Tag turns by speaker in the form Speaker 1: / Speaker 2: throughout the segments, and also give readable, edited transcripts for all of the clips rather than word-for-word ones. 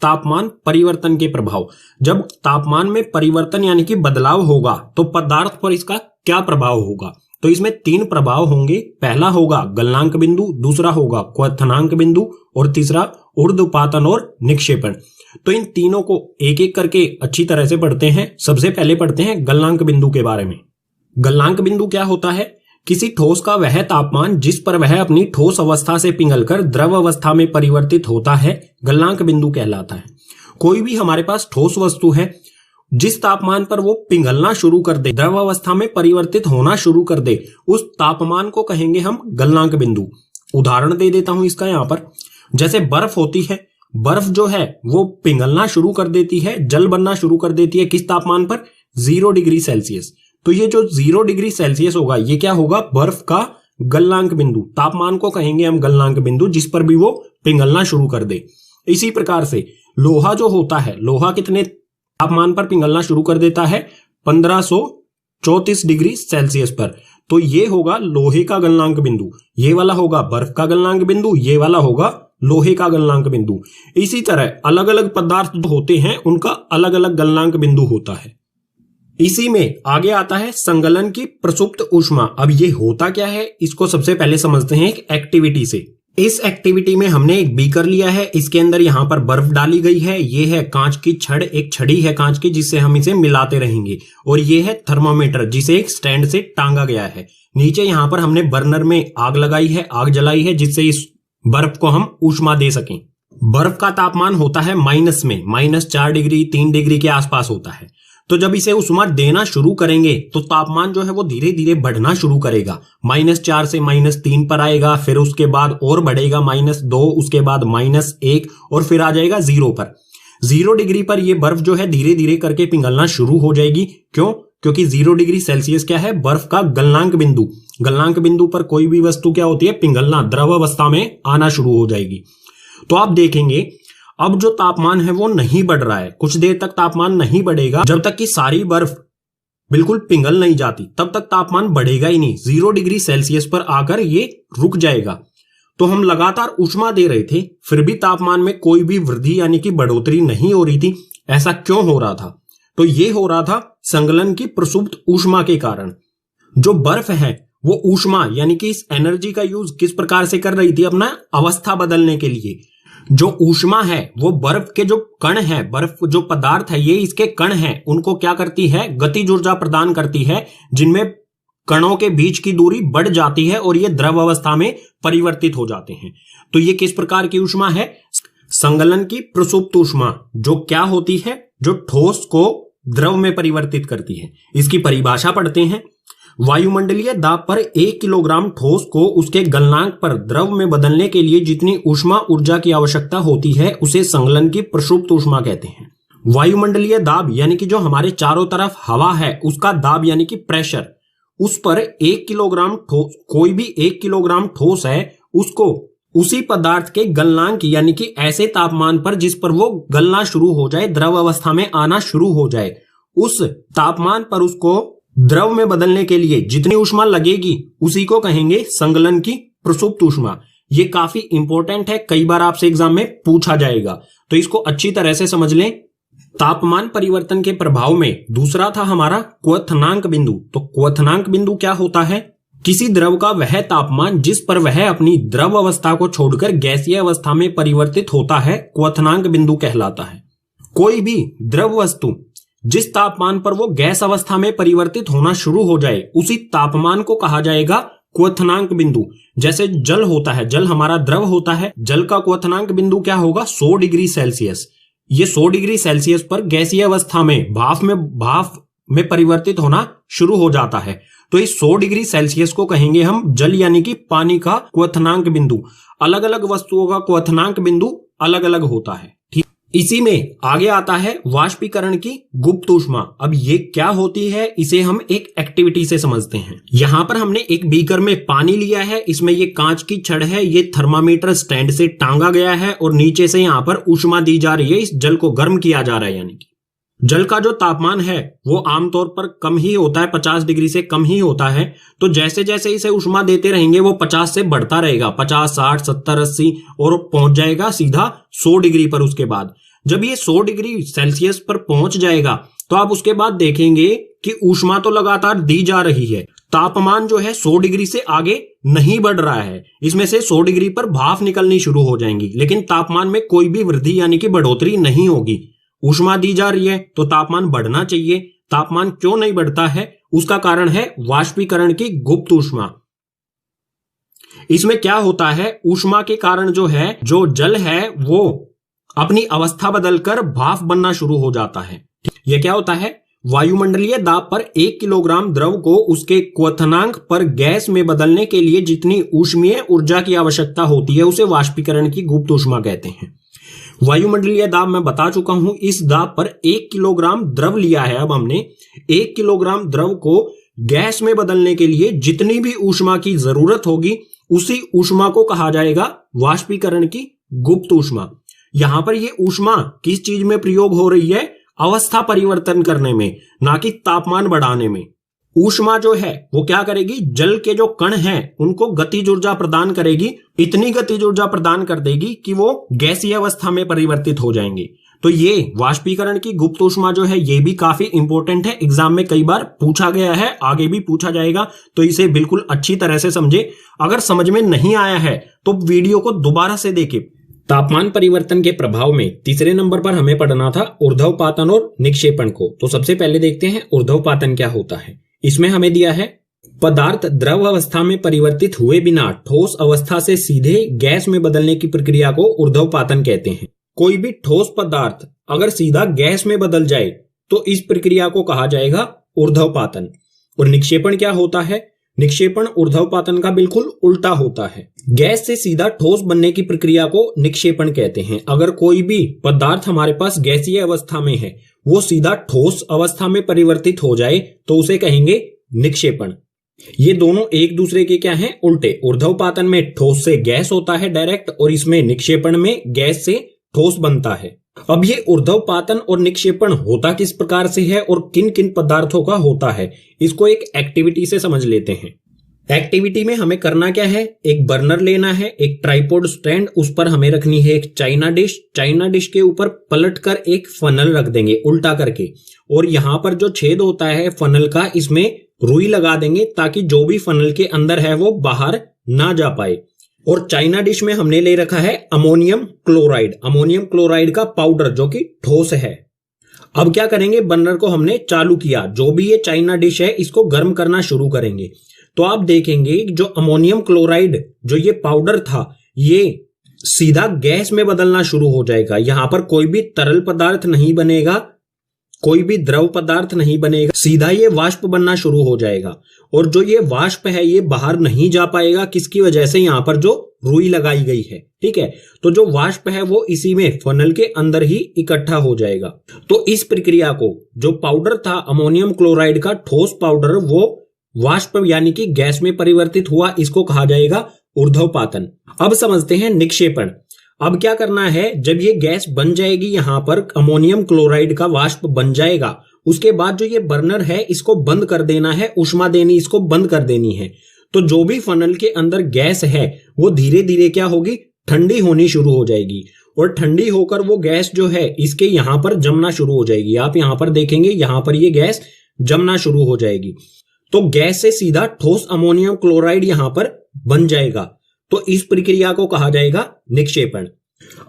Speaker 1: तापमान परिवर्तन के प्रभाव। जब तापमान में परिवर्तन यानी कि बदलाव होगा तो पदार्थ पर इसका क्या प्रभाव होगा। तो इसमें 3 प्रभाव होंगे। पहला होगा गलनांक बिंदु, दूसरा होगा क्वथनांक बिंदु और तीसरा ऊर्ध्वपातन और निक्षेपण। तो इन तीनों को एक एक करके अच्छी तरह से पढ़ते हैं। सबसे पहले पढ़ते हैं गलनांक बिंदु के बारे में। गलनांक बिंदु क्या होता है? किसी ठोस का वह तापमान जिस पर वह अपनी ठोस अवस्था से पिघलकर द्रव अवस्था में परिवर्तित होता है, गलनांक बिंदु कहलाता है। कोई भी हमारे पास ठोस वस्तु है, जिस तापमान पर वो पिघलना शुरू कर दे, द्रव अवस्था में परिवर्तित होना शुरू कर दे, उस तापमान को कहेंगे हम गलनांक बिंदु। उदाहरण दे देता हूं इसका यहां पर। जैसे बर्फ होती है, बर्फ जो है वो पिघलना शुरू कर देती है, जल बनना शुरू कर देती है किस तापमान पर? 0 डिग्री सेल्सियस। तो ये जो 0 डिग्री सेल्सियस होगा, ये क्या होगा? बर्फ का गलनांक बिंदु। तापमान को कहेंगे हम गलनांक बिंदु जिस पर भी वो पिघलना शुरू कर दे। इसी प्रकार से लोहा जो होता है, लोहा कितने तापमान पर पिघलना शुरू कर देता है? 1534 डिग्री सेल्सियस पर। तो ये होगा लोहे का गलनांक बिंदु। ये वाला होगा बर्फ का गलनांक बिंदु, ये वाला होगा लोहे का गलनांक बिंदु। इसी तरह अलग अलग पदार्थ जो होते हैं उनका अलग अलग गलनांक बिंदु होता है। इसी में आगे आता है संगलन की प्रसुप्त ऊष्मा। अब ये होता क्या है, इसको सबसे पहले समझते हैं एक एक्टिविटी से। इस एक्टिविटी में हमने एक बीकर लिया है, इसके अंदर यहां पर बर्फ डाली गई है। ये है कांच की छड़, एक छड़ी है कांच की जिससे हम इसे मिलाते रहेंगे। और ये है थर्मामीटर जिसे एक स्टैंड से टांगा गया है। नीचे यहां पर हमने बर्नर में आग लगाई है, आग जलाई है जिससे इस बर्फ को हम ऊष्मा दे सकें। बर्फ का तापमान होता है माइनस में, -4 डिग्री 3 डिग्री के आसपास होता है। तो जब इसे ऊष्मा देना शुरू करेंगे तो तापमान जो है वो धीरे धीरे बढ़ना शुरू करेगा। -4 से -3 पर आएगा, फिर उसके बाद और बढ़ेगा -2, उसके बाद -1 और फिर आ जाएगा 0 पर। 0 डिग्री पर यह बर्फ जो है धीरे धीरे करके पिघलना शुरू हो जाएगी। क्यों? क्योंकि 0 डिग्री सेल्सियस क्या है? बर्फ का गलनांक बिंदु। गलनांक बिंदु पर कोई भी वस्तु क्या होती है? पिघलना, द्रव अवस्था में आना शुरू हो जाएगी। तो आप देखेंगे अब जो तापमान है वो नहीं बढ़ रहा है। कुछ देर तक तापमान नहीं बढ़ेगा, जब तक कि सारी बर्फ बिल्कुल पिघल नहीं जाती तब तक तापमान बढ़ेगा ही नहीं। 0 डिग्री सेल्सियस पर आकर ये रुक जाएगा। तो हम लगातार ऊष्मा दे रहे थे, फिर भी तापमान में कोई भी वृद्धि यानी कि बढ़ोतरी नहीं हो रही थी। ऐसा क्यों हो रहा था? तो ये हो रहा था संगलन की प्रसुप्त ऊष्मा के कारण। जो बर्फ है वो ऊष्मा यानी कि इस एनर्जी का यूज किस प्रकार से कर रही थी? अपना अवस्था बदलने के लिए। जो ऊष्मा है वो बर्फ के जो कण है, बर्फ जो पदार्थ है, ये इसके कण हैं, उनको क्या करती है? गतिज ऊर्जा प्रदान करती है, जिनमें कणों के बीच की दूरी बढ़ जाती है और ये द्रव अवस्था में परिवर्तित हो जाते हैं। तो ये किस प्रकार की ऊष्मा है? संगलन की प्रसुप्त ऊष्मा। जो क्या होती है? जो ठोस को द्रव में परिवर्तित करती है। इसकी परिभाषा पढ़ते हैं। वायुमंडलीय दाब पर 1 किलोग्राम ठोस को उसके गलनांक पर द्रव में बदलने के लिए जितनी ऊष्मा ऊर्जा की आवश्यकता होती है उसे संगलन की प्रसुप्त ऊष्मा कहते हैं। वायुमंडलीय दाब यानी कि जो हमारे चारों तरफ हवा है उसका दाब यानी कि प्रेशर, उस पर 1 किलोग्राम ठोस, कोई भी 1 किलोग्राम ठोस है, उसको उसी पदार्थ के गलनांक यानी कि ऐसे तापमान पर जिस पर वो गलना शुरू हो जाए, द्रव अवस्था में आना शुरू हो जाए, उस तापमान पर उसको द्रव में बदलने के लिए जितनी ऊष्मा लगेगी उसी को कहेंगे संगलन की प्रसुप्त ऊष्मा। ये काफी इंपॉर्टेंट है, कई बार आपसे एग्जाम में पूछा जाएगा, तो इसको अच्छी तरह से समझ लें। तापमान परिवर्तन के प्रभाव में दूसरा था हमारा क्वथनांक बिंदु। तो क्वथनांक बिंदु क्या होता है? किसी द्रव का वह तापमान जिस पर वह अपनी द्रव अवस्था को छोड़कर गैसीय अवस्था में परिवर्तित होता है, क्वथनांक बिंदु कहलाता है। कोई भी द्रव वस्तु जिस तापमान पर वो गैस अवस्था में परिवर्तित होना शुरू हो जाए उसी तापमान को कहा जाएगा क्वथनांक बिंदु। जैसे जल होता है, जल हमारा द्रव होता है, जल का क्वथनांक बिंदु क्या होगा? 100 डिग्री सेल्सियस। ये 100 डिग्री सेल्सियस पर गैसीय अवस्था में भाप में परिवर्तित होना शुरू हो जाता है। तो इस 100 डिग्री सेल्सियस को कहेंगे हम जल यानी कि पानी का क्वथनांक बिंदु। अलग अलग वस्तुओं का क्वथनांक बिंदु अलग अलग होता है। ठीक, इसी में आगे आता है वाष्पीकरण की गुप्त ऊष्मा। अब ये क्या होती है, इसे हम एक एक्टिविटी से समझते हैं। यहां पर हमने एक बीकर में पानी लिया है, इसमें ये कांच की छड़ है, ये थर्मामीटर स्टैंड से टांगा गया है और नीचे से यहां पर ऊष्मा दी जा रही है, इस जल को गर्म किया जा रहा है। यानी कि जल का जो तापमान है वो आमतौर पर कम ही होता है, 50 डिग्री से कम ही होता है। तो जैसे जैसे इसे ऊष्मा देते रहेंगे वो 50 से बढ़ता रहेगा, 50, 60, 70, 80 और पहुंच जाएगा सीधा 100 डिग्री पर। उसके बाद जब ये 100 डिग्री सेल्सियस पर पहुंच जाएगा तो आप उसके बाद देखेंगे कि ऊष्मा तो लगातार दी जा रही है, तापमान जो है 100 डिग्री से आगे नहीं बढ़ रहा है। इसमें से 100 डिग्री पर भाप निकलनी शुरू हो जाएंगी, लेकिन तापमान में कोई भी वृद्धि यानी कि बढ़ोतरी नहीं होगी। ऊष्मा दी जा रही है तो तापमान बढ़ना चाहिए। तापमान क्यों नहीं बढ़ता है? उसका कारण है वाष्पीकरण की गुप्त ऊष्मा। इसमें क्या होता है, ऊष्मा के कारण जो है, जो जल है वो अपनी अवस्था बदलकर भाप बनना शुरू हो जाता है। यह क्या होता है, वायुमंडलीय दाब पर 1 किलोग्राम द्रव को उसके क्वथनांक पर गैस में बदलने के लिए जितनी ऊष्मीय ऊर्जा की आवश्यकता होती है उसे वाष्पीकरण की गुप्त ऊष्मा कहते हैं। वायुमंडलीय दाब मैं बता चुका हूं, इस दाब पर 1 किलोग्राम द्रव लिया है। अब हमने 1 किलोग्राम द्रव को गैस में बदलने के लिए जितनी भी ऊष्मा की जरूरत होगी उसी ऊष्मा को कहा जाएगा वाष्पीकरण की गुप्त ऊष्मा। यहां पर यह ऊष्मा किस चीज में प्रयोग हो रही है? अवस्था परिवर्तन करने में, ना कि तापमान बढ़ाने में। ऊष्मा जो है वो क्या करेगी, जल के जो कण हैं उनको गतिज ऊर्जा प्रदान करेगी। इतनी गतिज ऊर्जा प्रदान कर देगी कि वो गैसीय अवस्था में परिवर्तित हो जाएंगे। तो ये वाष्पीकरण की गुप्त ऊष्मा जो है ये भी काफी इंपॉर्टेंट है, एग्जाम में कई बार पूछा गया है, आगे भी पूछा जाएगा, तो इसे बिल्कुल अच्छी तरह से समझे। अगर समझ में नहीं आया है तो वीडियो को दोबारा से देखें। तापमान परिवर्तन के प्रभाव में तीसरे नंबर पर हमें पढ़ना था ऊर्ध्वपातन और निक्षेपण को। तो सबसे पहले देखते हैं ऊर्ध्वपातन क्या होता है। इसमें हमें दिया है पदार्थ द्रव अवस्था में परिवर्तित हुए बिना ठोस अवस्था से सीधे गैस में बदलने की प्रक्रिया को ऊर्ध्वपातन कहते हैं। कोई भी ठोस पदार्थ अगर सीधा गैस में बदल जाए तो इस प्रक्रिया को कहा जाएगा ऊर्ध्वपातन। और निक्षेपण क्या होता है? निक्षेपण ऊर्ध्वपातन का बिल्कुल उल्टा होता है। गैस से सीधा ठोस बनने की प्रक्रिया को निक्षेपण कहते हैं। अगर कोई भी पदार्थ हमारे पास गैसीय अवस्था में है वो सीधा ठोस अवस्था में परिवर्तित हो जाए तो उसे कहेंगे निक्षेपण। ये दोनों एक दूसरे के क्या हैं? उल्टे। ऊर्ध्वपातन में ठोस से गैस होता है डायरेक्ट, और इसमें निक्षेपण में गैस से ठोस बनता है। अब ये ऊर्ध्वपातन और निक्षेपण होता किस प्रकार से है और किन किन पदार्थों का होता है, इसको एक एक्टिविटी से समझ लेते हैं। एक्टिविटी में हमें करना क्या है, एक बर्नर लेना है, एक ट्राइपॉड स्टैंड, उस पर हमें रखनी है एक चाइना डिश। चाइना डिश के ऊपर पलट कर एक फनल रख देंगे उल्टा करके, और यहां पर जो छेद होता है फनल का, इसमें रुई लगा देंगे ताकि जो भी फनल के अंदर है वो बाहर ना जा पाए। और चाइना डिश में हमने ले रखा है अमोनियम क्लोराइड, अमोनियम क्लोराइड का पाउडर जो कि ठोस है। अब क्या करेंगे, बर्नर को हमने चालू किया, जो भी ये चाइना डिश है इसको गर्म करना शुरू करेंगे। तो आप देखेंगे जो अमोनियम क्लोराइड जो ये पाउडर था ये सीधा गैस में बदलना शुरू हो जाएगा। यहां पर कोई भी तरल पदार्थ नहीं बनेगा, कोई भी द्रव पदार्थ नहीं बनेगा, सीधा ये वाष्प बनना शुरू हो जाएगा। और जो ये वाष्प है ये बाहर नहीं जा पाएगा, किसकी वजह से? यहां पर जो रुई लगाई गई है, ठीक है। तो जो वाष्प है वो इसी में फनल के अंदर ही इकट्ठा हो जाएगा। तो इस प्रक्रिया को, जो पाउडर था अमोनियम क्लोराइड का ठोस पाउडर, वो वाष्प यानी कि गैस में परिवर्तित हुआ, इसको कहा जाएगा ऊर्ध्वपातन। अब समझते हैं निक्षेपण। अब क्या करना है, जब ये गैस बन जाएगी, यहां पर अमोनियम क्लोराइड का वाष्प बन जाएगा, उसके बाद जो ये बर्नर है इसको बंद कर देना है, ऊष्मा देनी इसको बंद कर देनी है। तो जो भी फनल के अंदर गैस है वो धीरे धीरे क्या होगी, ठंडी होनी शुरू हो जाएगी, और ठंडी होकर वो गैस जो है इसके यहां पर जमना शुरू हो जाएगी। आप यहां पर देखेंगे यहां पर ये गैस जमना शुरू हो जाएगी। तो गैस से सीधा ठोस अमोनियम क्लोराइड यहां पर बन जाएगा। तो इस प्रक्रिया को कहा जाएगा निक्षेपण।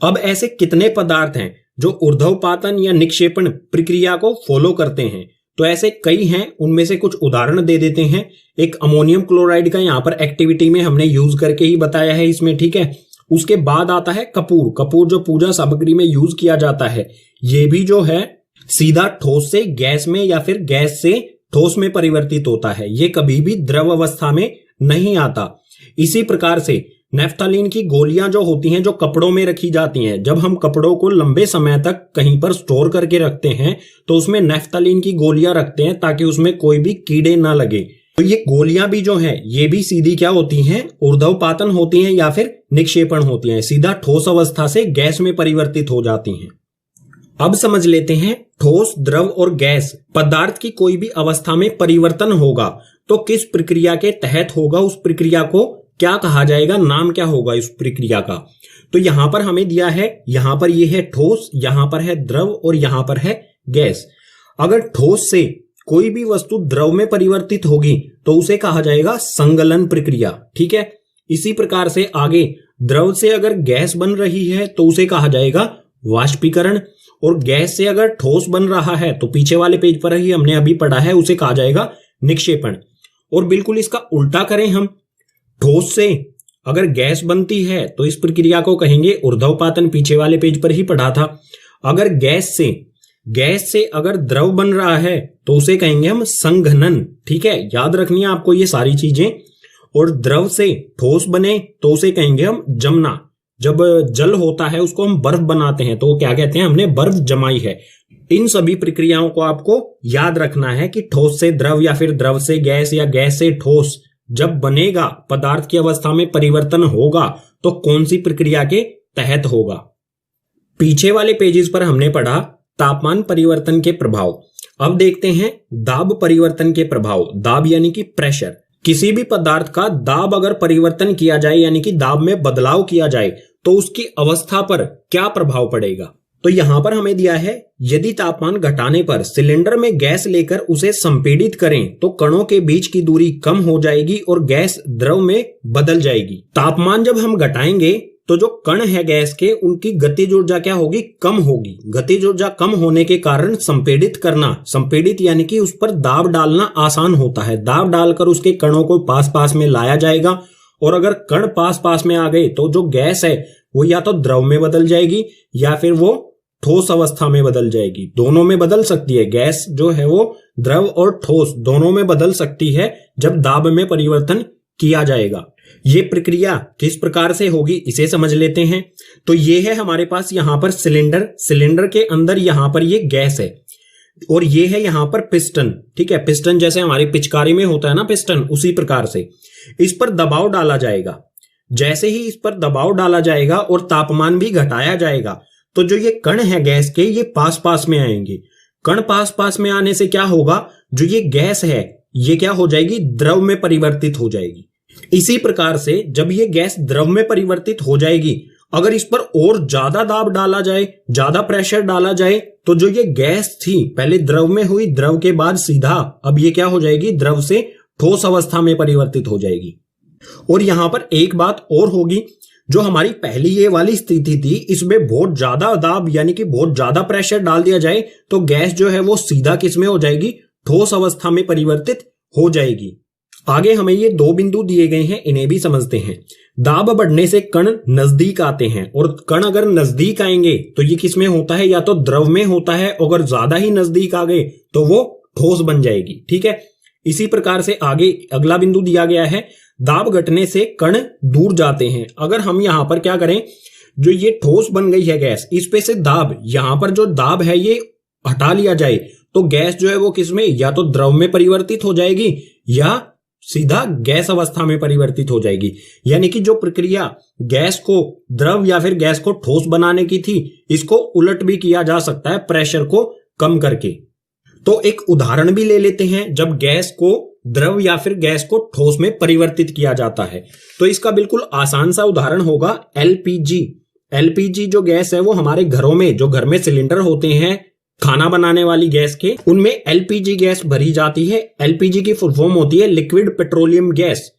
Speaker 1: अब ऐसे कितने पदार्थ हैं जो ऊर्ध्वपातन या निक्षेपण प्रक्रिया को फॉलो करते हैं? तो ऐसे कई हैं, उनमें से कुछ उदाहरण दे देते हैं। एक अमोनियम क्लोराइड का यहां पर एक्टिविटी में हमने यूज करके ही बताया है इसमें, ठीक है। उसके बाद आता है कपूर। कपूर जो पूजा सामग्री में यूज किया जाता है, ये भी जो है सीधा ठोस से गैस में या फिर गैस से ठोस में परिवर्तित होता है, ये कभी भी द्रव अवस्था में नहीं आता। इसी प्रकार से नेफ्थलीन की गोलियां जो होती हैं, जो कपड़ों में रखी जाती हैं, जब हम कपड़ों को लंबे समय तक कहीं पर स्टोर करके रखते हैं तो उसमें नेफ्थलीन की गोलियां रखते हैं ताकि उसमें कोई भी कीड़े ना लगे। तो ये गोलियां भी जो हैं ये भी सीधी क्या होती हैं, ऊर्ध्वपातन होती हैं या फिर निक्षेपण होती हैं, सीधा ठोस अवस्था से गैस में परिवर्तित हो जाती हैं। अब समझ लेते हैं ठोस, द्रव और गैस पदार्थ की कोई भी अवस्था में परिवर्तन होगा तो किस प्रक्रिया के तहत होगा, उस प्रक्रिया को क्या कहा जाएगा, नाम क्या होगा इस प्रक्रिया का। तो यहां पर हमें दिया है, यहां पर ये है ठोस, यहां पर है द्रव और यहां पर है गैस। अगर ठोस से कोई भी वस्तु द्रव में परिवर्तित होगी तो उसे कहा जाएगा संगलन प्रक्रिया। ठीक है, इसी प्रकार से आगे द्रव से अगर गैस बन रही है तो उसे कहा जाएगा वाष्पीकरण, और गैस से अगर ठोस बन रहा है तो पीछे वाले पेज पर ही हमने अभी पढ़ा है, उसे कहा जाएगा निक्षेपण। और बिल्कुल इसका उल्टा करें हम, ठोस से अगर गैस बनती है तो इस प्रक्रिया को कहेंगे ऊर्ध्वपातन, पीछे वाले पेज पर ही पढ़ा था। अगर गैस से अगर द्रव बन रहा है तो उसे कहेंगे हम संघनन। ठीक है, याद रखनी है आपको ये सारी चीजें। और द्रव से ठोस बने तो उसे कहेंगे हम जमना। जब जल होता है उसको हम बर्फ बनाते हैं तो क्या कहते हैं, हमने बर्फ जमाई है। इन सभी प्रक्रियाओं को आपको याद रखना है कि ठोस से द्रव या फिर द्रव से गैस या गैस से ठोस जब बनेगा, पदार्थ की अवस्था में परिवर्तन होगा तो कौन सी प्रक्रिया के तहत होगा। पीछे वाले पेजेस पर हमने पढ़ा तापमान परिवर्तन के प्रभाव। अब देखते हैं दाब परिवर्तन के प्रभाव। दाब यानी कि प्रेशर। किसी भी पदार्थ का दाब अगर परिवर्तन किया जाए यानी कि दाब में बदलाव किया जाए तो उसकी अवस्था पर क्या प्रभाव पड़ेगा। तो यहां पर हमें दिया है, यदि तापमान घटाने पर सिलेंडर में गैस लेकर उसे संपीड़ित करें तो कणों के बीच की दूरी कम हो जाएगी और गैस द्रव में बदल जाएगी। तापमान जब हम घटाएंगे तो जो कण है गैस के, उनकी गतिज ऊर्जा क्या होगी, कम होगी। गतिज ऊर्जा कम होने के कारण संपीड़ित करना, संपीड़ित यानी कि उस पर दाब डालना आसान होता है। दाब डालकर उसके कणों को पास पास में लाया जाएगा, और अगर कण पास पास में आ गए तो जो गैस है वो या तो द्रव में बदल जाएगी या फिर वो ठोस अवस्था में बदल जाएगी। दोनों में बदल सकती है, गैस जो है वो द्रव और ठोस दोनों में बदल सकती है जब दाब में परिवर्तन किया जाएगा। ये प्रक्रिया किस प्रकार से होगी इसे समझ लेते हैं। तो ये है हमारे पास यहाँ पर सिलेंडर, सिलेंडर के अंदर यहाँ पर ये गैस है, और ये है यहाँ पर पिस्टन। ठीक है, पिस्टन जैसे हमारी पिचकारी में होता है ना पिस्टन, उसी प्रकार से इस पर दबाव डाला जाएगा। जैसे ही इस पर दबाव डाला जाएगा और तापमान भी घटाया जाएगा तो जो ये कण है गैस के, ये पास पास में आएंगे। कण पास पास में आने से क्या होगा, जो ये गैस है ये क्या हो जाएगी, द्रव में परिवर्तित हो जाएगी। इसी प्रकार से जब ये गैस द्रव में परिवर्तित हो जाएगी, अगर इस पर और ज्यादा दाब डाला जाए, ज्यादा प्रेशर डाला जाए, तो जो ये गैस थी पहले द्रव में हुई, द्रव के बाद सीधा अब ये क्या हो जाएगी, द्रव से ठोस अवस्था में परिवर्तित हो जाएगी। और यहां पर एक बात और होगी, जो हमारी पहली ये वाली स्थिति थी, इसमें बहुत ज्यादा दाब यानी कि बहुत ज्यादा प्रेशर डाल दिया जाए तो गैस जो है वो सीधा किसमें हो जाएगी, ठोस अवस्था में परिवर्तित हो जाएगी। आगे हमें ये दो बिंदु दिए गए हैं, इन्हें भी समझते हैं। दाब बढ़ने से कण नजदीक आते हैं, और कण अगर नजदीक आएंगे तो ये किसमें होता है, या तो द्रव में होता है, अगर ज्यादा ही नजदीक आ गए तो वो ठोस बन जाएगी। ठीक है, इसी प्रकार से आगे अगला बिंदु दिया गया है, दाब घटने से कण दूर जाते हैं। अगर हम यहां पर क्या करें, जो ये ठोस बन गई है गैस, इस पे से दाब, यहां पर जो दाब है ये हटा लिया जाए तो गैस जो है वो किसमें, या तो द्रव में परिवर्तित हो जाएगी या सीधा गैस अवस्था में परिवर्तित हो जाएगी। यानी कि जो प्रक्रिया गैस को द्रव या फिर गैस को ठोस बनाने की थी, इसको उलट भी किया जा सकता है प्रेशर को कम करके। तो एक उदाहरण भी ले लेते हैं, जब गैस को द्रव या फिर गैस को ठोस में परिवर्तित किया जाता है। तो इसका बिल्कुल आसान सा उदाहरण होगा एलपीजी। एलपीजी जो गैस है वो हमारे घरों में, जो घर में सिलेंडर होते हैं खाना बनाने वाली गैस के, उनमें एलपीजी गैस भरी जाती है। एलपीजी की फुल फॉर्म होती है लिक्विड पेट्रोलियम गैस।